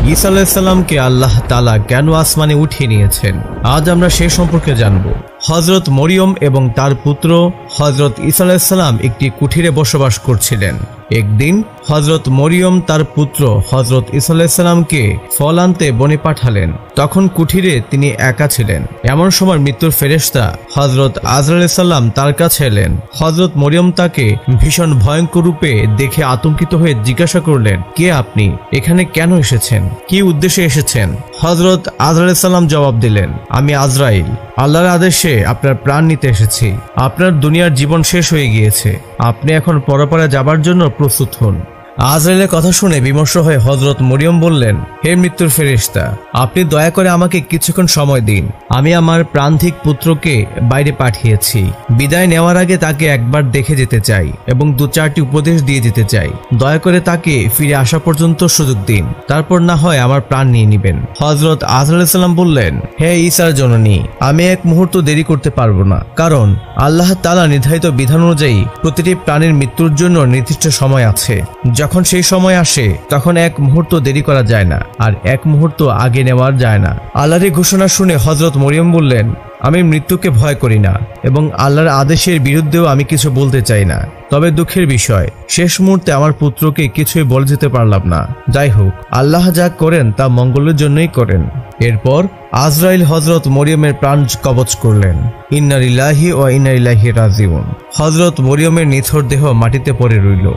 ঈসা আলাইহিস সালামকে আল্লাহ তাআলা কেন আসমানে উঠিয়ে নিয়েছেন, আজ আমরা সে সম্পর্কে জানব। হযরত মরিয়ম এবং তার পুত্র হযরত ঈসা আলাইহিস সালাম একটি কুঠিরে বসবাস করছিলেন। একদিন হযরত মরিয়ম তার পুত্র হযরত ঈসা আলাইহিস সালামকে ফল আনতে বনে পাঠালেন। তখন কুঠিরে তিনি একা ছিলেন। এমন সময় মৃত্যুর ফেরেশতা হযরত আজরাইল আলাইহিস সালাম তার কাছে এলেন। হযরত মরিয়ম তাকে ভীষণ ভয়ঙ্কর রূপে দেখে আতঙ্কিত হয়ে জিজ্ঞাসা করলেন, কে আপনি? এখানে কেন এসেছেন? কি উদ্দেশ্যে এসেছেন? হযরত আজরাইল আলাইহিস সালাম জবাব দিলেন, আমি আজরাইল, আল্লাহর আদেশে আপনার প্রাণ নিতে এসেছি। আপনার দুনিয়ার জীবন শেষ হয়ে গিয়েছে, আপনি এখন পরপারে যাবার জন্য প্রস্তুত হন। আজরাইলের কথা শুনে বিমর্ষ হয়ে হযরত মরিয়ম বললেন, হে মৃত্যুর ফেরেশতা, আপনি দয়া করে আমাকে কিছুক্ষণ সময় দিন। আমি আমার প্রাণধিক পুত্রকে বাইরে পাঠিয়েছি। বিদায় নেওয়ার আগে তাকে একবার দেখে যেতে চাই এবং 2-4টি উপদেশ দিয়ে যেতে চাই। দয়া করে তাকে ফিরে আসা পর্যন্ত সুযোগ দিন, তারপর না হয় আমার প্রাণ নিয়ে নেবেন। হযরত আজরাইল আলাইহিস সালাম বললেন, হে ঈসার জননী, আমি এক মুহূর্ত দেরি করতে পারবো না, কারণ আল্লাহ তাআলা নির্ধারিত বিধান অনুযায়ী প্রতিটি প্রাণীর মৃত্যুর জন্য নির্দিষ্ট সময় আছে। যখন সেই সময় আসে তখন এক মুহূর্ত দেরি করা যায় না, আর এক মুহূর্ত আগে নেওয়া যায় না। আল্লাহর ঘোষণা শুনে হযরত মরিয়ম বললেন, আমি মৃত্যুকে ভয় করি না এবং আল্লাহর আদেশের বিরুদ্ধেও আমি কিছু বলতে চাই না। তবে দুঃখের বিষয়, শেষ মুহূর্তে আমার পুত্রকে কিছুই বলে যেতে পারলাম না। যাই হোক, আল্লাহ যা করেন তা মঙ্গলের জন্যই করেন। এরপর আজরাইল হযরত মরিয়মের প্রাণ কবজ করলেন। ইন্না লিল্লাহি ওয়া ইন্না ইলাইহি রাজিউন। হযরত মরিয়মের নিথর দেহ মাটিতে পড়ে রইল।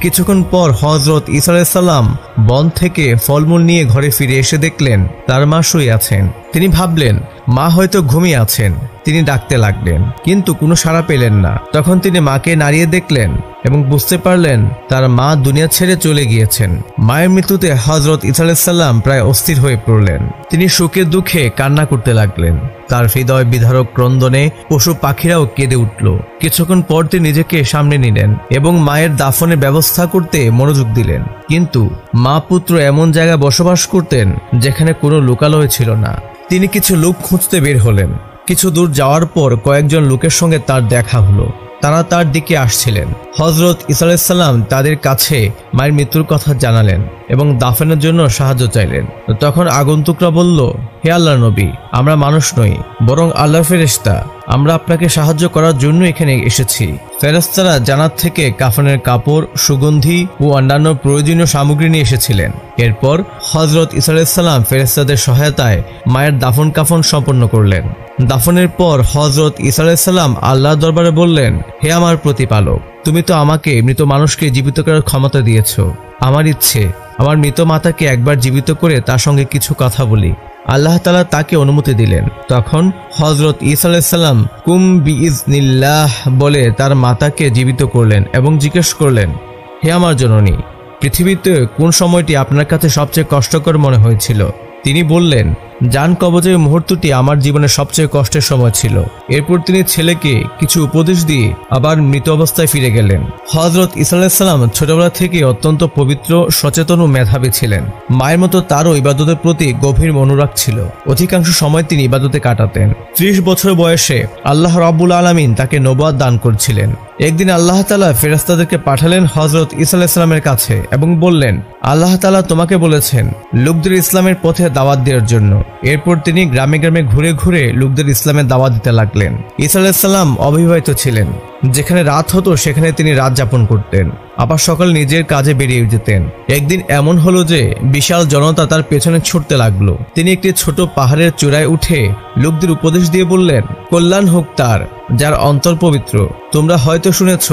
কিছুক্ষণ পর হযরত ঈসা আলাইহিস সালাম বন থেকে ফলমূল নিয়ে ঘরে ফিরে এসে দেখলেন তার মা শুয়ে আছেন। তিনি ভাবলেন মা হয়তো ঘুমিয়ে আছেন। তিনি ডাকতে লাগলেন, কিন্তু কোনো সাড়া পেলেন না। তখন তিনি মাকে নাড়িয়ে দেখলেন এবং বুঝতে পারলেন তার মা দুনিয়া ছেড়ে চলে গিয়েছেন। মায়ের মৃত্যুতে হযরত ঈসা আলাইহিস সালাম প্রায় অস্থির হয়ে পড়লেন। তিনি সুখে দুঃখে কান্না করতে লাগলেন। তার হৃদয় বিদারক ক্রন্দনে পশু পাখিরাও কেঁদে উঠল। কিছুক্ষণ পর তিনি নিজেকে সামনে নিলেন এবং মায়ের দাফনের ব্যবস্থা করতে মনোযোগ দিলেন। কিন্তু মা পুত্র এমন জায়গায় বসবাস করতেন যেখানে কোনো লোকালয় ছিল না। তিনি কিছু লোক খুঁজতে বের হলেন। কিছু দূর যাওয়ার পর কয়েকজন লোকের সঙ্গে তার দেখা হলো। তারা তার দিকে আসছিলেন। হযরত ঈসা আলাইহিস সালাম তাদের কাছে মায়ের মৃত্যুর কথা জানালেন এবং দাফনের জন্য সাহায্য চাইলেন। তখন আগন্তুকরা বলল, হে আল্লাহর নবী, আমরা মানুষ নই, বরং আল্লাহর ফেরেশতা। আমরা আপনাকে সাহায্য করার জন্য এখানে এসেছি। ফেরেশতারা জান্নাত থেকে কাফনের কাপড়, সুগন্ধি ও অন্যান্য প্রয়োজনীয় সামগ্রী নিয়ে এসেছিলেন। এরপর হযরত ঈসা আলাইহিস সালাম ফেরেশতাদের সহায়তায় মায়ের দাফন কাফন সম্পন্ন করলেন। দাফনের পর হযরত ঈসা আলাইহিস সালাম আল্লাহর দরবারে বললেন, হে আমার প্রতিপালক, তুমি তো আমাকে মৃত মানুষকে জীবিত করার ক্ষমতা দিয়েছ। আমার ইচ্ছে আমার মৃত মাতাকে একবার জীবিত করে তার সঙ্গে কিছু কথা বলি। আল্লাহ তাআলা তাকে অনুমতি দিলেন। তখন হযরত ঈসা আলাইহিস সালাম কুম বিইজনিল্লাহ বলে তার মাতাকে জীবিত করলেন এবং জিজ্ঞেস করলেন, হে আমার জননী, পৃথিবীতে কোন সময়টি আপনার কাছে সবচেয়ে কষ্টকর মনে হয়েছিল? তিনি বললেন, জান কবজের মুহূর্তটি আমার জীবনের সবচেয়ে কষ্টের সময় ছিল। এরপর তিনি ছেলেকে কিছু উপদেশ দিয়ে আবার মৃত অবস্থায় ফিরে গেলেন। হযরত ঈসা আলাইহিস সালাম ছোটবেলা থেকে অত্যন্ত পবিত্র, সচেতন ও মেধাবী ছিলেন। মায়ের মতো তারও ইবাদতের প্রতি গভীর অনুরাগ ছিল। অধিকাংশ সময় তিনি ইবাদতে কাটাতেন। 30 বছর বয়সে আল্লাহ রাব্বুল আলামিন তাকে নবুয়ত দান করেছিলেন। একদিন আল্লাহ তাআলা ফেরেশতাদেরকে পাঠালেন হযরত ঈসা আলাইহিস সালামের কাছে এবং বললেন, আল্লাহ তাআলা তোমাকে বলেছেন লোকদের ইসলামের পথে দাওয়াত দেওয়ার জন্য। এরপর তিনি গ্রামে গ্রামে ঘুরে ঘুরে লোকদের ইসলামের দাওয়াত দিতে লাগলেন। ঈসা আলাইহিস সালাম অবিবাহিত ছিলেন। যেখানে রাত হতো সেখানে তিনি রাত যাপন করতেন, আবার সকাল নিজের কাজে বেরিয়ে যেতেন। একদিন এমন হলো যে বিশাল জনতা তার পেছনে ছুটতে লাগলো। তিনি একটি ছোট পাহাড়ের চূড়ায় উঠে লোকদের উপদেশ দিয়ে বললেন, কল্যাণ হোক তার যার অন্তর পবিত্র। তোমরা হয়তো শুনেছ,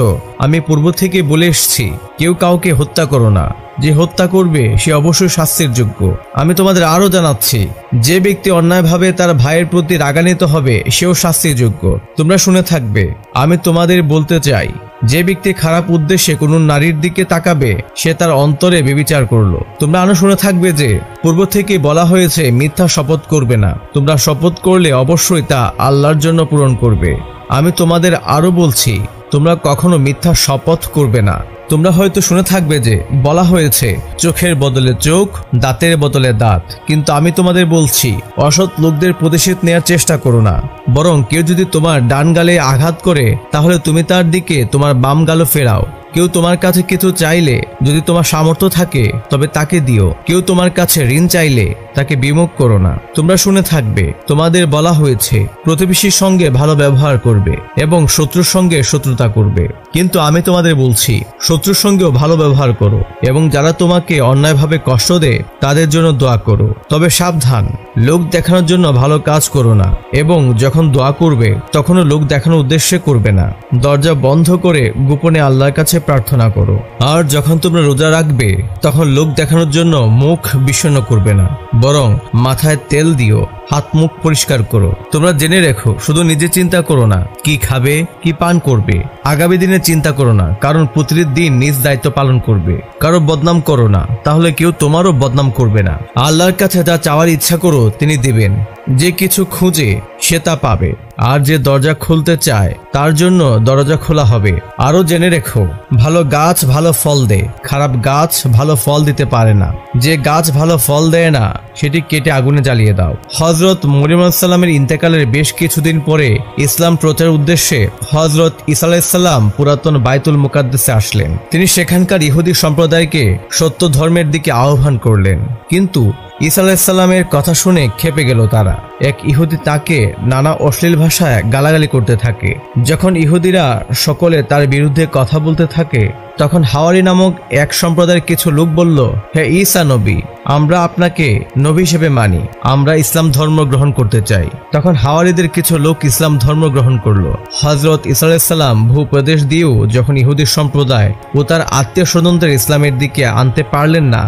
আমি পূর্ব থেকে বলে এসেছি, কেউ কাউকে হত্যা করো না। যে হত্যা করবে সে অবশ্যই শাস্তির যোগ্য। আমি তোমাদের আরো জানাচ্ছি, যে ব্যক্তি অন্যায়ভাবে তার ভাইয়ের প্রতি রাগান্বিত হবে সেও শাস্তির যোগ্য। তোমরা শুনে থাকবে। আমি তোমাদের বলতে চাই, যে ব্যক্তি খারাপ উদ্দেশ্যে কোনো নারীর দিকে তাকাবে সে তার অন্তরে ব্যভিচার করলো। তোমরা আরো শুনে থাকবে যে পূর্ব থেকে বলা হয়েছে মিথ্যা শপথ করবে না। তোমরা শপথ করলে অবশ্যই তা আল্লাহর জন্য পূরণ করবে। আমি তোমাদের আরো বলছি, তোমরা কখনো মিথ্যা শপথ করবে না। তোমরা হয়তো শুনে থাকবে যে বলা হয়েছে চোখের বদলে চোখ, দাঁতের বদলে দাঁত। কিন্তু আমি তোমাদের বলছি, অসৎ লোকদের প্রতিশোধ নেওয়ার চেষ্টা করো না। বরং কেউ যদি তোমার ডান গালে আঘাত করে তাহলে তুমি তার দিকে তোমার বাম গালও ফেরাও। কেউ তোমার কাছে কিছু চাইলে যদি তোমার সামর্থ্য থাকে তবে তাকে দিও, কেউ তোমার কাছে ঋণ চাইলে তাকে বিমুখ করো না। তোমরা শুনে থাকবে, তোমাদের বলা হয়েছে প্রতিবেশীর সঙ্গে ভালো ব্যবহার করবে এবং শত্রুর সঙ্গে শত্রুতা করবে, কিন্তু আমি তোমাদের বলছি শত্রুর সঙ্গেও ভালো ব্যবহার করো এবং যারা তোমাকে অন্যায়ভাবে কষ্ট দেয় তাদের জন্য দোয়া করো। তবে সাবধান, লোক দেখানোর জন্য ভালো কাজ করো না এবং যখন দোয়া করবে তখনও লোক দেখানোর উদ্দেশ্যে করবে না। দরজা বন্ধ করে গোপনে আল্লাহর কাছে প্রার্থনা করো। আর যখন তোমরা রোজা রাখবে তখন লোক দেখানোর জন্য মুখ বিষণ্ণ করবে না, বরং মাথায় তেল দিও, হাত মুখ পরিষ্কার করো। তোমরা জেনে রেখো, শুধু নিজে চিন্তা করো না কি খাবে কি পান করবে, আগামী দিনে চিন্তা করো না, কারণ প্রতিটি দিন নিজ দায়িত্ব পালন করবে। কারো বদনাম করো না, তাহলে কেউ তোমারও বদনাম করবে না। আল্লাহর কাছে যা চাওয়ার ইচ্ছা করো তিনি দিবেন, যে কিছু খুঁজে সে তা পাবে, আর যে দরজা খুলতে চায় তার জন্য দরজা খোলা হবে। আরো জেনে রেখো, ভালো গাছ ভালো ফল দেয়, খারাপ গাছ ভালো ফল দিতে পারে না। যে গাছ ভালো ফল দেয় না সেটি কেটে আগুনে জ্বালিয়ে দাও। হযরত মরিয়ম আলাইহিস সালামের ইন্তেকালের বেশ কিছুদিন পরে ইসলাম প্রচারের উদ্দেশ্যে হযরত ঈসা আলাইহিস সালাম পুরাতন বাইতুল মুকাদ্দাসে আসলেন। তিনি সেখানকার ইহুদি সম্প্রদায়কে সত্য ধর্মের দিকে আহ্বান করলেন, কিন্তু ঈসা আলাইহিস সালামের কথা শুনে ক্ষেপে গেল তারা। এক ইহুদি তাকে নানা অশ্লীল ভাষায় গালাগালি করতে থাকে। যখন ইহুদিরা সকলে তার বিরুদ্ধে কথা বলতে থাকে তখন হাওয়ারি নামক এক সম্প্রদায়ের কিছু লোক বলল, হে ঈসা নবী, আমরা আপনাকে নবী হিসেবে মানি, আমরা ইসলাম ধর্ম গ্রহণ করতে চাই। তখন হাওয়ারিদের কিছু লোক ইসলাম ধর্ম গ্রহণ করলো। হযরত ঈসা আলাইহিস সালাম ভূপ্রদেশ দিয়েও যখন ইহুদি সম্প্রদায় ও তার আত্মীয় স্বজনদের ইসলামের দিকে আনতে পারলেন না,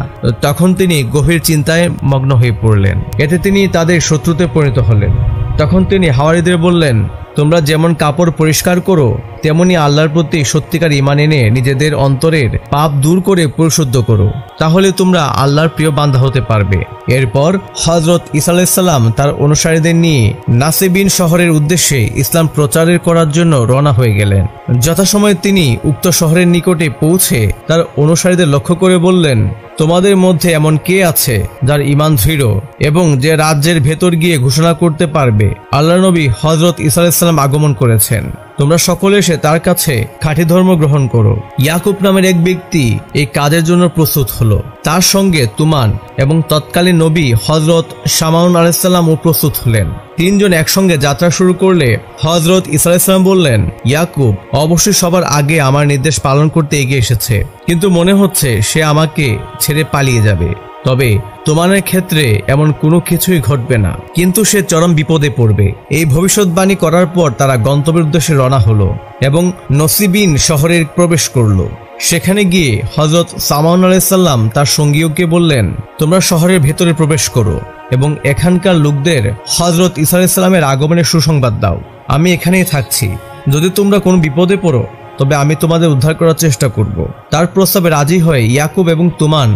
তখন তিনি গভীর চিন্তায় মগ্ন হয়ে পড়লেন। এতে তিনি তাদের শত্রুতে পরিণত হলেন। তখন তিনি হাওয়ারিদের বললেন, তোমরা যেমন কাপড় পরিষ্কার করো তেমনি আল্লাহর প্রতি সত্যিকার ঈমান এনে নিজেদের অন্তরের পাপ দূর করে পরিশুদ্ধ করো, তাহলে তোমরা আল্লাহর প্রিয় বান্দা হতে পারবে। এরপর হযরত ঈসা আলাইহিস সালাম তার অনুসারীদের নিয়ে নাসিবিন শহরের উদ্দেশ্যে ইসলাম প্রচারের করার জন্য রওনা হয়ে গেলেন। যথাসময়ে তিনি উক্ত শহরের নিকটে পৌঁছে তার অনুসারীদের লক্ষ্য করে বললেন, তোমাদের মধ্যে এমন কে আছে যার ঈমান দৃঢ় এবং যে রাজ্যের ভেতর গিয়ে ঘোষণা করতে পারবে আল্লাহর নবী হযরত ঈসা আলাইহিস সালাম আগমন করেছেন? তোমরা সকলে এসে তার কাছে খাঁটি ধর্ম গ্রহণ করো। ইয়াকুব নামের এক ব্যক্তি এই কাজের জন্য প্রস্তুত হলো। তার সঙ্গে তুমান এবং তৎকালীন নবী হযরত শামাউন আলাইহিস সালামও প্রস্তুত হলেন। তিনজন একসঙ্গে যাত্রা শুরু করলে হযরত ঈসা আলাইহিস সালাম বললেন, ইয়াকুব অবশ্যই সবার আগে আমার নির্দেশ পালন করতে এগিয়ে এসেছে, কিন্তু মনে হচ্ছে সে আমাকে ছেড়ে পালিয়ে যাবে। তবে তোমাদের ক্ষেত্রে এমন কোনো কিছুই ঘটবে না, কিন্তু সে চরম বিপদে পড়বে। এই ভবিষ্যৎবাণী করার পর তারা গন্তব্যের উদ্দেশ্যে রওনা হলো এবং নসিবিন শহরে প্রবেশ করলো। সেখানে গিয়ে হযরত শামাউন আলাইহিস সালাম তার সঙ্গীকে বললেন, তোমরা শহরের ভেতরে প্রবেশ করো এবং এখানকার লোকদের হযরত ঈসা আলাইহিস সালামের আগমনের সুসংবাদ দাও। আমি এখানেই থাকছি, যদি তোমরা কোনো বিপদে পড়ো তবে আমি তোমাদের উদ্ধার করার চেষ্টা করব। তার প্রস্তাবে রাজি হয়ে ইয়াকুব এবং তুমান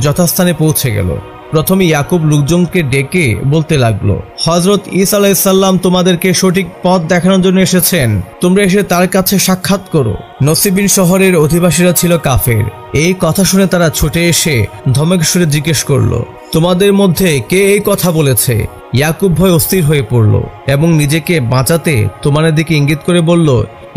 যথাস্থানে পৌঁছে গেল। প্রথমে ইয়াকুব লোকজনকে ডেকে বলতে লাগলো, হযরত ঈসা আলাইহিস সালাম তোমাদেরকে সঠিক পথ দেখানোর জন্য এসেছেন, তোমরা এসে তার কাছে সাক্ষাৎ করো। নসিবিন শহরের অধিবাসীরা ছিল কাফের। এই কথা শুনে তারা ছুটে এসে ধমক সুরে জিজ্ঞেস করলো, তোমাদের মধ্যে কে এই কথা বলেছে? ইয়াকুব ভয়ে অস্থির হয়ে পড়ল এবং নিজেকে বাঁচাতে তুমানের দিকে ইঙ্গিত করে বলল,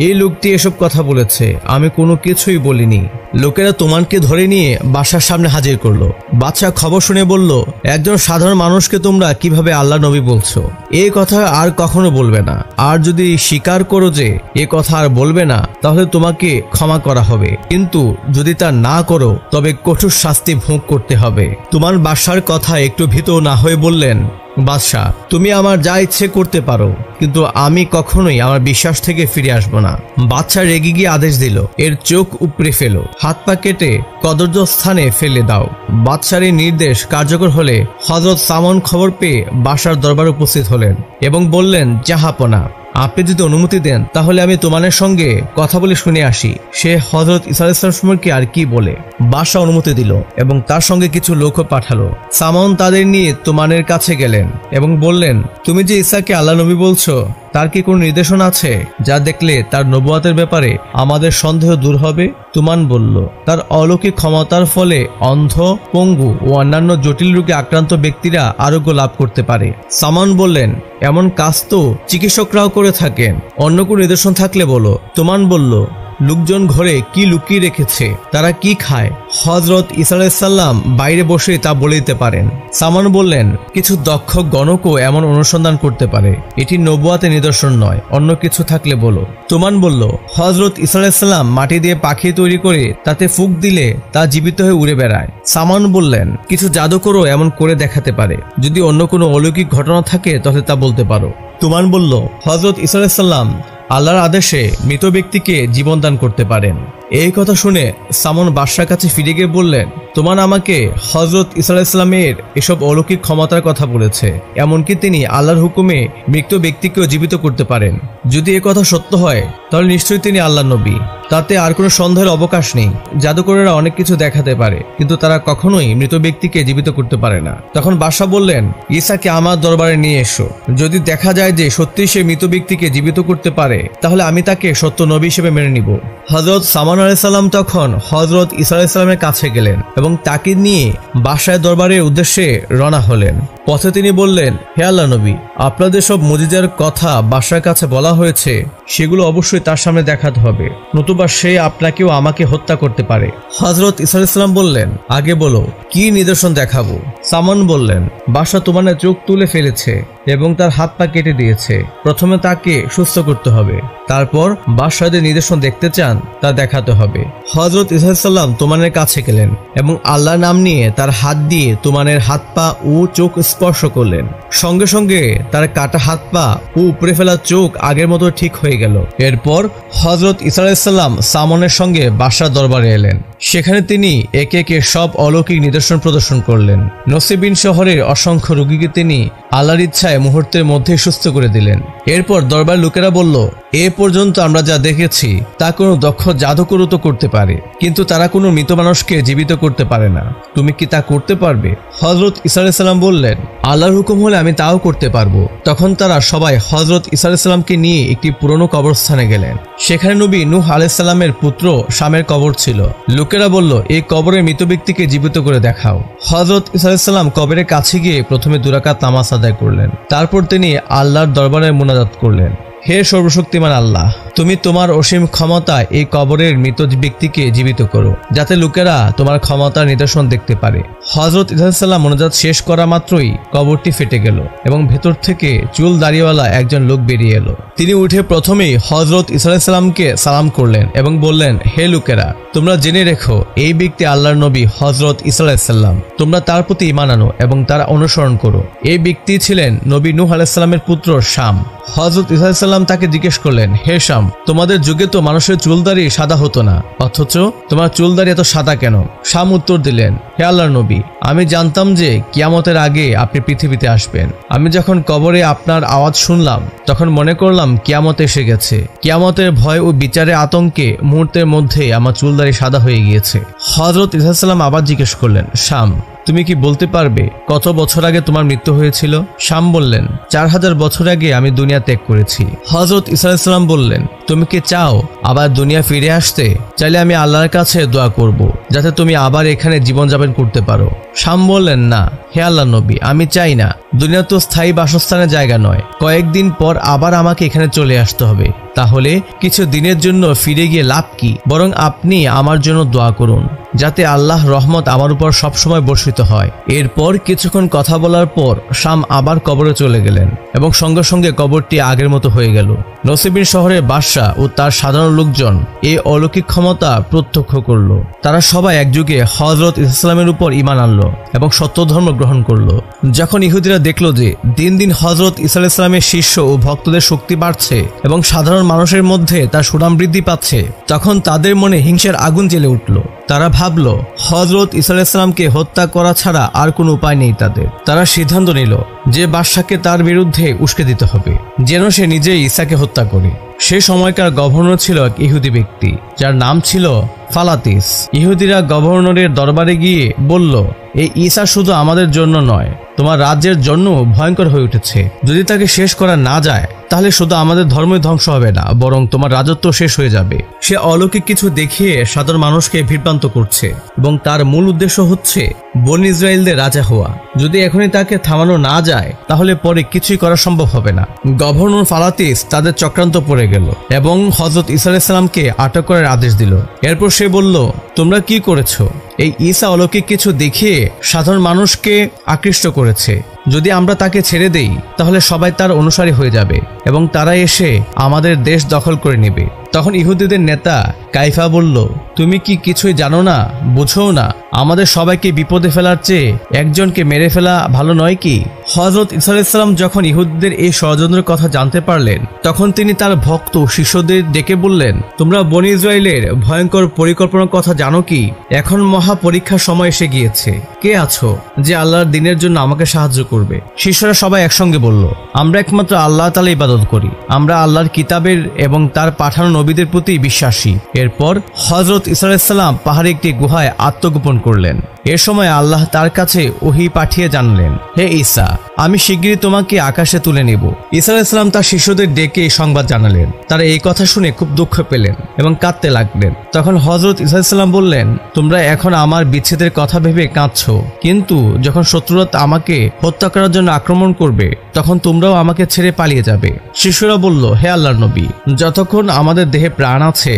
এই লোকটি এসব কথা বলেছে, আমি কোনো কিছুই বলিনি। লোকেরা তুমানকে ধরে নিয়ে বাদশার সামনে হাজির করলো। বাদশা খবর শুনে বলল, একজন সাধারণ মানুষকে তোমরা কিভাবে আল্লাহ নবী বলছো? এই কথা আর কখনো বলবে না, আর যদি স্বীকার করো যে এ কথা আর বলবে না তাহলে তোমাকে ক্ষমা করা হবে, কিন্তু যদি তা না করো তবে কঠোর শাস্তি ভোগ করতে হবে। তুমান বাদশার কথা একটু ভীত না হয়ে বললেন, বাদশাহ, তুমি আমার যা ইচ্ছে করতে পারো, কিন্তু আমি কখনোই আমার বিশ্বাস থেকে ফিরে আসব না। বাদশা রেগে গিয়ে আদেশ দিল, এর চোখ উপড়ে ফেলো, হাত পা কেটে কদর্য স্থানে ফেলে দাও। বাদশার এই নির্দেশ কার্যকর হলে হযরত শামাউন খবর পেয়ে বাদশার দরবারে উপস্থিত হলেন এবং বললেন, জাহাপনা, আপনি যদি অনুমতি দেন তাহলে আমি তুমানের সঙ্গে কথা বলে শুনে আসি, সে হযরত ঈসা আলাইহিস সালাম সম্পর্কে আর কি বলে। বাদশা অনুমতি দিল এবং তার সঙ্গে কিছু লোকও পাঠালো। শামাউন তাদের নিয়ে তুমানের কাছে গেলেন এবং বললেন, তুমি যে ঈসাকে আল্লাহ নবী বলছো, তার কি কোনো নির্দেশনা আছে যা দেখলে তার নবুয়াতের ব্যাপারে আমাদের সন্দেহ দূর হবে? তুমান বলল, তার অলৌকিক ক্ষমতার ফলে অন্ধ, পঙ্গু ও অন্যান্য জটিল রোগে আক্রান্ত ব্যক্তিরা আরোগ্য লাভ করতে পারে। শামাউন বললেন, এমন কাজ তো চিকিৎসকরাও করে থাকেন, অন্য কোনো নিদর্শন থাকলে বলো। তুমান বলল, লোকজন ঘরে কি লুকিয়ে রেখেছে, তারা কি খায়, হযরত ঈসা আলাইহিস সালাম বাইরে বসে তা বলে দিতে পারেন। সামান বললেন, কিছু দক্ষ গণকও এমন অনুসন্ধান করতে পারে, এটি নবুয়াতের নিদর্শন নয়, অন্য কিছু থাকলে বলো। তুমান বলল, হযরত ঈসা আলাইহিস সালাম মাটি দিয়ে পাখি তৈরি করে তাতে ফুঁক দিলে তা জীবিত হয়ে উড়ে বেড়ায়। সামান বললেন, কিছু জাদুকরও এমন করে দেখাতে পারে, যদি অন্য কোনো অলৌকিক ঘটনা থাকে তাহলে তা বলতে পারো। তুমান বলল, হযরত ঈসা আলাইহিস সালাম আল্লাহর আদেশে মৃত ব্যক্তিকে জীবন দান করতে পারেন। এই কথা শুনে সামন বাদশার কাছে ফিরে গিয়ে বললেন, তুমান আমাকে হযরত ঈসা আলাইহিস সালামের এসব অলৌকিক ক্ষমতার কথা বলেছে, এমনকি তিনি আল্লাহর হুকুমে মৃত ব্যক্তিকেও জীবিত করতে পারেন। যদি এ কথা সত্য হয় তাহলে নিশ্চয়ই তিনি আল্লাহর নবী, তাতে আর কোনো সন্দেহের অবকাশ নেই। জাদুকরেরা অনেক কিছু দেখাতে পারে, কিন্তু তারা কখনোই মৃত ব্যক্তিকে জীবিত করতে পারে না। তখন বাদশা বললেন, ঈসাকে আমার দরবারে নিয়ে এসো, যদি দেখা যায় যে সত্যি সে মৃত ব্যক্তিকে জীবিত করতে পারে তাহলে আমি তাকে সত্য নবী হিসেবে মেনে নিব। হযরত সামান আলাইহিস সালাম তখন হযরত ঈসা আলাইহিস সালামের কাছে গেলেন এবং তাকে নিয়ে বাদশার দরবারের উদ্দেশ্যে রওনা হলেন। পথে তিনি বললেন, হে আল্লাহ নবী, আপনাদের সব মুজিজার কথা বাদশার কাছে বলা হয়েছে, সেগুলো অবশ্যই তার সামনে দেখাতে হবে, নতুবা সে আপনাকেও আমাকে হত্যা করতে পারে। হযরত ঈসা আলাইহিস সালাম বললেন, আগে বলো কি নিদর্শন দেখাবো। সামান বললেন, বাদশা তুমানের চোখ তুলে ফেলেছে এবং তার হাত পা কেটে দিয়েছে, প্রথমে তাকে সুস্থ করতে হবে, তারপর বাদশাদের নিদর্শন দেখতে চান তা দেখাতে হবে। হযরত ঈসা আলাইহিস সালাম তুমানের কাছে গেলেন এবং আল্লাহর নাম নিয়ে তার হাত দিয়ে তুমানের হাত পা ও চোখ স্পর্শ করলেন। সঙ্গে সঙ্গে তার কাটা হাত পা ও উপরে ফেলা চোখ আগের মতো ঠিক হয়ে গেল। এরপর হযরত ঈসা আলাইহিস সালাম সামনের সঙ্গে বাদশার দরবারে এলেন। সেখানে তিনি একে একে সব অলৌকিক নিদর্শন প্রদর্শন করলেন। নসিবিন শহরের অসংখ্য রোগীকে তিনি আল্লাহর ইচ্ছায় মুহূর্তের মধ্যে সুস্থ করে দিলেন। এরপর দরবার লোকেরা বলল, এ পর্যন্ত আমরা যা দেখেছি তা কোনো দক্ষ জাদুকরও তো করতে পারে, কিন্তু তারা কোনো মৃত মানুষকে জীবিত করতে পারে না, তুমি কি তা করতে পারবে? হযরত ঈসা আলাইহিস সালাম বললেন, আল্লাহর হুকুম হলে আমি তাও করতে পারবো। তখন তারা সবাই হযরত ঈসা আলাইহিস সালামকে নিয়ে একটি পুরনো কবরস্থানে গেলেন। সেখানে নবী নূহ আলাইহিস সালামের পুত্র শামের কবর ছিল। লোকেরা বলল, এই কবরের মৃত ব্যক্তিকে জীবিত করে দেখাও। হযরত ঈসা আলাইহিস সালাম কবরের কাছে গিয়ে প্রথমে 2 রাকাত নামাজ আদায় করলেন। তারপর তিনি আল্লাহর দরবারে মুনাজাত করলেন, হে সর্বশক্তিমান আল্লাহ, তুমি তোমার অসীম ক্ষমতায় এই কবরের মৃত ব্যক্তিকে জীবিত করো, যাতে লোকেরা তোমার ক্ষমতার নিদর্শন দেখতে পারে। হযরত ঈসা আলাইহিস সালাম মুনাজাত শেষ করা মাত্রই কবরটি ফেটে গেল এবং ভেতর থেকে চুল দাড়িওয়ালা একজন লোক বেরিয়ে এলো। তিনি উঠে প্রথমেই হযরত ঈসা আলাইহিস সালামকে সালাম করলেন এবং বললেন, হে লোকেরা, তোমরা জেনে রেখো এই ব্যক্তি আল্লাহর নবী হযরত ঈসা আলাইহিস সালাম, তোমরা তার প্রতি ঈমান আনো এবং তার অনুসরণ করো। এই ব্যক্তি ছিলেন নবী নূহ আলাইহিস সালামের পুত্র শাম। হযরত ঈসা আলাইহিস সালাম তাকে জিজ্ঞেস করলেন, হে শাম, তোমাদের যুগে তো মানুষের চুলদাড়ি সাদা হতো না, অথচ তোমার চুলদাড়ি এত সাদা কেন? শাম উত্তর দিলেন, হে আল্লাহর নবী, আমি জানতাম যে কিয়ামতের আগে আপনি পৃথিবীতে আসবেন। আমি যখন কবরে আপনার আওয়াজ শুনলাম তখন মনে করলাম কিয়ামত এসে গেছে। কিয়ামতের ভয় ও বিচারের আতঙ্কে মুহূর্তের মধ্যে আমার চুলদাড়ি সাদা হয়ে গিয়েছে। হযরত ঈসা আলাইহিস সালাম আবার জিজ্ঞেস করলেন, শাম, তুমি কি বলতে পারবে কত বছর আগে তোমার মৃত্যু হয়েছিল? শাম বললেন, 4000 বছর আগে আমি দুনিয়া ত্যাগ করেছি। হযরত ঈসা আলাইহিস সালাম বললেন, তুমি কি চাও আবার দুনিয়া ফিরে আসতে? চাইলে আমি আল্লাহর কাছে দোয়া করব যাতে তুমি আবার এখানে জীবনযাপন করতে পারো। শাম বললেন, না হে আল্লাহর নবী, আমি চাই না, দুনিয়া তো স্থায়ী বাসস্থানের জায়গা নয়, কয়েকদিন পর আবার আমাকে এখানে চলে আসতে হবে, তাহলে কিছু দিনের জন্য ফিরে গিয়ে লাভ কি? বরং আপনি আমার জন্য দোয়া করুন যাতে আল্লাহ রহমত আমার উপর সবসময় বর্ষিত হয়। এরপর কিছুক্ষণ কথা বলার পর শাম আবার কবরে চলে গেলেন এবং সঙ্গে সঙ্গে কবরটি আগের মতো হয়ে গেল। নসিবিন শহরের বাদশা ও তার সাধারণ লোকজন এই অলৌকিক ক্ষমতা প্রত্যক্ষ করল। তারা সবাই একযুগে হযরত ঈসা সালামের উপর ঈমান আনলো এবং সত্য ধর্ম গ্রহণ করলো। যখন ইহুদিরা দেখলো যে দিন দিন হযরত ঈসা আলাইহিস সালামের শিষ্য ও ভক্তদের শক্তি বাড়ছে এবং সাধারণ মানুষের মধ্যে তার সুনাম বৃদ্ধি পাচ্ছে, তখন তাদের মনে হিংসার আগুন জ্বলে উঠল। তারা ভাবল, হযরত ঈসা আলাইহিস সালামকে হত্যা করা ছাড়া আর কোনো উপায় নেই তাদের। তারা সিদ্ধান্ত নিল যে বাদশাকে তার বিরুদ্ধে উস্কে দিতে হবে, যেন সে নিজেই ঈসাকে হত্যা করে। সে সময়কার গভর্নর ছিল এক ইহুদি ব্যক্তি, যার নাম ছিল ফালাতিস। ইহুদিরা গভর্নরের দরবারে গিয়ে বলল, এই ঈসা শুধু আমাদের জন্য নয়, তোমার রাজ্যের জন্য ভয়ঙ্কর হয়ে উঠেছে। যদি তাকে শেষ করা না যায় তাহলে শুধু আমাদের ধর্মই ধ্বংস হবে না, বরং তোমার রাজত্ব শেষ হয়ে যাবে। সে অলৌকিক কিছু দেখিয়ে সাধারণ মানুষকে বিভ্রান্ত করছে এবং তার মূল উদ্দেশ্য হচ্ছে বনী ইসরায়েলদের রাজা হওয়া, যদি এখনই তাকে থামানো না যায় তাহলে পরে কিছুই করা সম্ভব হবে না। গভর্নর ফালাতিস তাদের চক্রান্ত পড়ে গেল এবং হযরত ঈসা আলাইহিস সালামকে আটক করার আদেশ দিল। এরপর সে বলল, তোমরা কি করেছো? এই ঈসা অলৌকিক কিছু দেখিয়ে সাধারণ মানুষকে আকৃষ্ট করেছে। যদি আমরা তাকে ছেড়ে দেই তাহলে সবাই তার অনুসারী হয়ে যাবে এবং তারা এসে আমাদের দেশ দখল করে নেবে। তখন ইহুদিদের নেতা কাইফা বলল, তুমি কি কিছুই জানো না, বুঝো না? আমাদের সবাইকে বিপদে ফেলার চেয়ে একজনকে মেরে ফেলা ভালো নয় কি? হযরত ঈসা আলাইহিস সালাম যখন ইহুদিদের এই ষড়যন্ত্রের কথা জানতে পারলেন তখন তিনি তার ভক্ত শিষ্যদের ডেকে বললেন, তোমরা বনী ইসরাইলের ভয়ঙ্কর পরিকল্পনার কথা জানো কি? এখন মহা পরীক্ষার সময় এসে গিয়েছে। কে আছো যে আল্লাহর দ্বীনের জন্য আমাকে সাহায্য করবে? শিষ্যরা সবাই একসঙ্গে বলল, আমরা একমাত্র আল্লাহ তাআলা ইবাদত করি। আমরা আল্লাহর কিতাবের এবং তার পাঠানো নবীদের প্রতি বিশ্বাসী। এরপর হযরত ঈসা আলাইহিস সালাম পাহাড়ে একটি গুহায় আত্মগোপন করলেন। এ সময় আল্লাহ তার কাছে ওহী পাঠিয়ে জানালেন, হে ঈসা, আমি শিগগিরই তোমাকে আকাশে তুলে নেব। ঈসা আলাইহিস সালাম তার শিষ্যদের ডেকে এই সংবাদ জানালেন। তারা এই কথা শুনে খুব দুঃখ পেলেন এবং কাঁদতে লাগলেন। তখন হযরত ঈসা আলাইহিস সালাম বললেন, তোমরা এখন আমার বিচ্ছেদের কথা ভেবে কাঁদছো, কিন্তু যখন শত্রুরা আমাকে হত্যা করার জন্য আক্রমণ করবে তখন তোমরাও আমাকে ছেড়ে পালিয়ে যাবে। শিষ্যরা বলল, হে আল্লাহর নবী, যতক্ষণ আমাদের দেহে প্রাণ আছে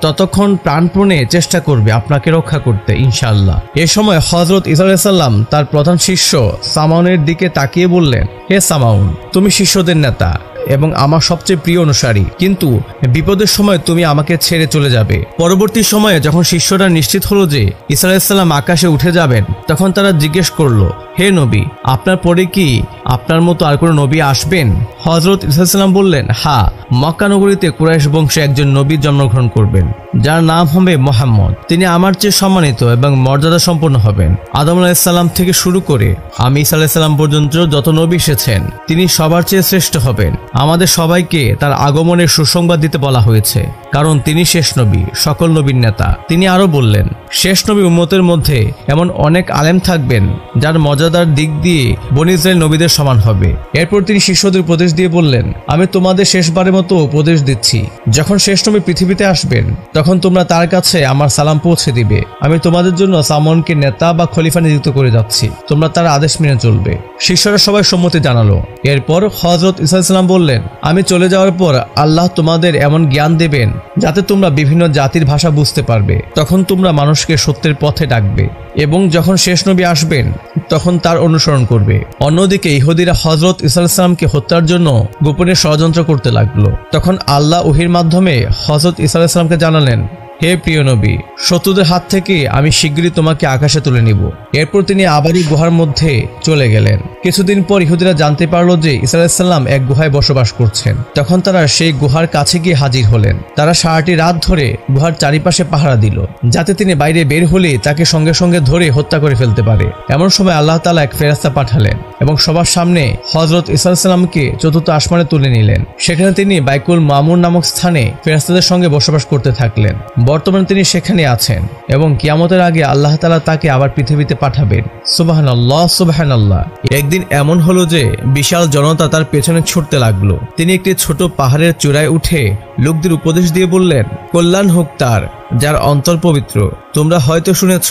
ততক্ষণ প্রাণপণে চেষ্টা করবে আপনাকে রক্ষা করতে, ইনশাআল্লাহ। এ সময় হযরত ঈসা আলাইহিস সালাম তার প্রধান শিষ্য সামাউনের দিকে তাকিয়ে বললেন, হে সামাউন, তুমি শিষ্যদের নেতা এবং আমার সবচেয়ে প্রিয় অনুসারী, কিন্তু বিপদের সময় তুমি আমাকে ছেড়ে চলে যাবে। পরবর্তী সময়ে যখন শিষ্যরা নিশ্চিত হলো যে ঈসা আলাইহিস সালাম আকাশে উঠে যাবেন তখন তারা জিজ্ঞেস করলো, হে নবী, আপনার পরে কি আপনার মতো আর কোনো নবী আসবেন? হযরত ঈসা আলাইহিস সালাম বললেন, হ্যাঁ, মক্কা নগরীতে কুরাইশ বংশে একজন নবী জন্মগ্রহণ করবেন যার নাম হবে মুহাম্মদ। তিনি আমার চেয়ে সম্মানিত এবং মর্যাদা সম্পন্ন হবেন। আদম আলাইহিস সালাম থেকে শুরু করে আমি ঈসা আলাইহিস সালাম পর্যন্ত যত নবী এসেছেন তিনি সবার চেয়ে শ্রেষ্ঠ হবেন। আমাদের সবাইকে তার আগমনের সুসংবাদ দিতে বলা হয়েছে, কারণ তিনি শেষ নবী, সকল নবীর নেতা। তিনি আরো বললেন, শেষ নবী উম্মতের মধ্যে এমন অনেক আলেম থাকবেন যার মর্যাদার দিক দিয়ে বনী ইসরাইল নবীদের সমান হবে। এরপর তিনি শিষ্যদের উপদেশ দিয়ে বললেন, আমি তোমাদের শেষবারের মতো উপদেশ দিচ্ছি, যখন শেষ নবী পৃথিবীতে আসবেন তখন তোমরা তার কাছে আমার সালাম পৌঁছে দিবে। আমি তোমাদের জন্য সামনকে নেতা বা খলিফা নিযুক্ত করে যাচ্ছি, তোমরা তার আদেশ মেনে চলবে। শিষ্যরা সবাই সম্মতি জানালো। এরপর হযরত ঈসা আলাইহিস সালাম বললেন, আমি চলে যাওয়ার পর আল্লাহ তোমাদের এমন জ্ঞান দেবেন যাতে তোমরা বিভিন্ন জাতির ভাষা বুঝতে পারবে। তখন তোমরা মানুষকে সত্যের পথে ডাকবে এবং যখন শেষ নবী আসবেন তখন তার অনুসরণ করবে। অন্যদিকে ইহুদিরা হযরত ঈসা আলাইহিস সালামকে হত্যার জন্য গোপনে ষড়যন্ত্র করতে লাগলো। তখন আল্লাহ ওহীর মাধ্যমে হযরত ঈসা আলাইহিস সালামকে জানালেন, হে প্রিয় নবী, শত্রুদের হাত থেকে আমি শিগগিরই তোমাকে আকাশে তুলে নিব। এরপর তিনি আবারই গুহার মধ্যে চলে গেলেন। কিছুদিন পর ইহুদিরা জানতে পারলো যে ঈসা আলাইহিস সালাম এক গুহায় বসবাস করছেন। তখন তারা সেই গুহার কাছে গিয়ে হাজির হলেন। তারা সারাটি রাত ধরে গুহার চারিপাশে পাহারা দিল, যাতে তিনি বাইরে বের হলে তাকে সঙ্গে সঙ্গে ধরে হত্যা করে ফেলতে পারে। এমন সময় আল্লাহ তাআলা এক ফেরেশতা পাঠালেন এবং সবার সামনে হযরত ঈসা আলাইহিস সালামকে চতুর্থ আসমানে তুলে নিলেন। সেখানে তিনি বাইতুল মামুর নামক স্থানে ফেরেশতাদের সঙ্গে বসবাস করতে থাকলেন। বর্তমানে তিনি সেখানে আছেন এবং কিয়ামতের আগে আল্লাহ তাআলা তাকে আবার পৃথিবীতে পাঠাবেন। সুবহানাল্লাহ, সুবহানাল্লাহ। একদিন এমন হলো যে বিশাল জনতা তার পেছনে ছুটতে লাগলো। তিনি একটি ছোট পাহাড়ের চূড়ায় উঠে লোকদের উপদেশ দিয়ে বললেন, কল্যাণ হোক তার যার অন্তর পবিত্র। তোমরা হয়তো শুনেছ,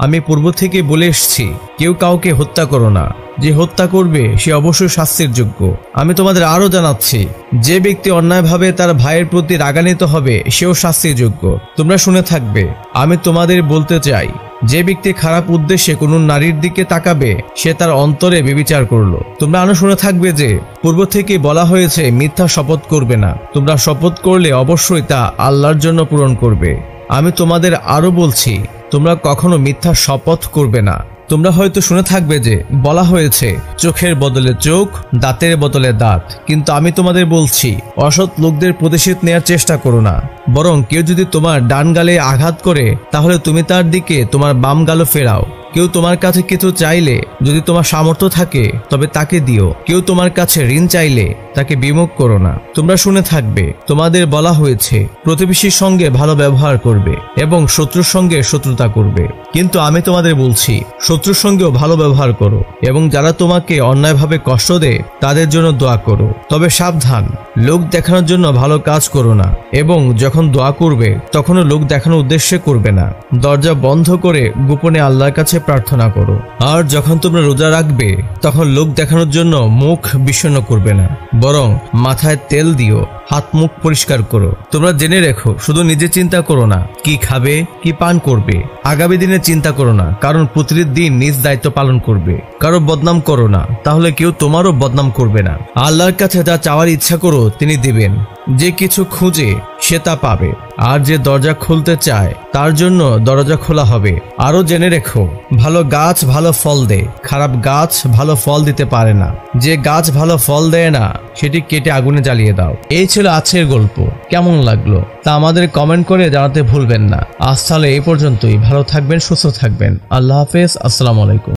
আমি পূর্ব থেকে বলে এসেছি, কেউ কাউকে হত্যা করো না। যে হত্যা করবে সে অবশ্যই শাস্তির যোগ্য। আমি তোমাদের আরো জানাচ্ছি, যে ব্যক্তি অন্যায়ভাবে তার ভাইয়ের প্রতি রাগান্বিত হবে সেও শাস্তির যোগ্য। তোমরা শুনে থাকবে। আমি তোমাদের বলতে চাই, যে ব্যক্তি খারাপ উদ্দেশ্যে কোনো নারীর দিকে তাকাবে সে তার অন্তরে ব্যভিচার করলো। তোমরা আরো শুনে থাকবে যে পূর্ব থেকে বলা হয়েছে মিথ্যা শপথ করবে না। তোমরা শপথ করলে অবশ্যই তা আল্লাহর জন্য পূরণ করবে। আমি তোমাদের আরো বলছি, তোমরা কখনো মিথ্যা শপথ করবে না। তোমরা হয়তো শুনে থাকবে যে বলা হয়েছে চোখের বদলে চোখ, দাঁতের বদলে দাঁত, কিন্তু আমি তোমাদের বলছি, অসৎ লোকদের প্রতিশোধ নেয়ার চেষ্টা করো না। বরং কেউ যদি তোমার ডান গালে আঘাত করে তাহলে তুমি তার দিকে তোমার বাম গালও ফেরাও। কেউ তোমার কাছে কিছু চাইলে যদি তোমার সামর্থ্য থাকে তবে তাকে দিও। কেউ তোমার কাছে ঋণ চাইলে তাকে বিমুখ করো না। তোমরা শুনে থাকবে তোমাদের বলা হয়েছে প্রতিবেশীর সঙ্গে ভালো ব্যবহার করবে এবং শত্রুর সঙ্গে শত্রুতা করবে, কিন্তু আমি তোমাদের বলছি শত্রুর সঙ্গেও ভালো ব্যবহার করো এবং যারা তোমাকে অন্যায়ভাবে কষ্ট দেয় তাদের জন্য দোয়া করো। তবে সাবধান, লোক দেখানোর জন্য ভালো কাজ করো না এবং যখন দোয়া করবে তখনও লোক দেখানোর উদ্দেশ্যে করবে না। দরজা বন্ধ করে গোপনে আল্লাহর কাছে প্রার্থনা করো। আর যখন তোমরা রোজা রাখবে তখন লোক দেখানোর জন্য মুখ বিষণ্ণ করবে না, বরং মাথায় তেল দিও, হাত মুখ পরিষ্কার করো। তোমরা জেনে রেখো, শুধু নিজে চিন্তা করো না কি খাবে কি পান করবে, আগামী দিনে চিন্তা করো না, কারণ প্রতিটি দিন নিজ দায়িত্ব পালন করবে। কারো বদনাম করো না, তাহলে কেউ তোমারও বদনাম করবে না। আল্লাহর কাছে যা চাওয়ার ইচ্ছা করো তিনি দিবেন। যে কিছু খুঁজে সে তা পাবে, আর যে দরজা খুলতে চায় তার জন্য দরজা খোলা হবে। আরো জেনে রেখো, ভালো গাছ ভালো ফল দেয়, খারাপ গাছ ভালো ফল দিতে পারে না। যে গাছ ভালো ফল দেয় না সেটি কেটে আগুনে জ্বালিয়ে দাও। এই ছিল আজকের গল্প। কেমন লাগলো তা আমাদের কমেন্ট করে জানাতে ভুলবেন না। আজ তাহলে এই পর্যন্তই। ভালো থাকবেন, সুস্থ থাকবেন। আল্লাহ হাফেজ। আসসালামু আলাইকুম।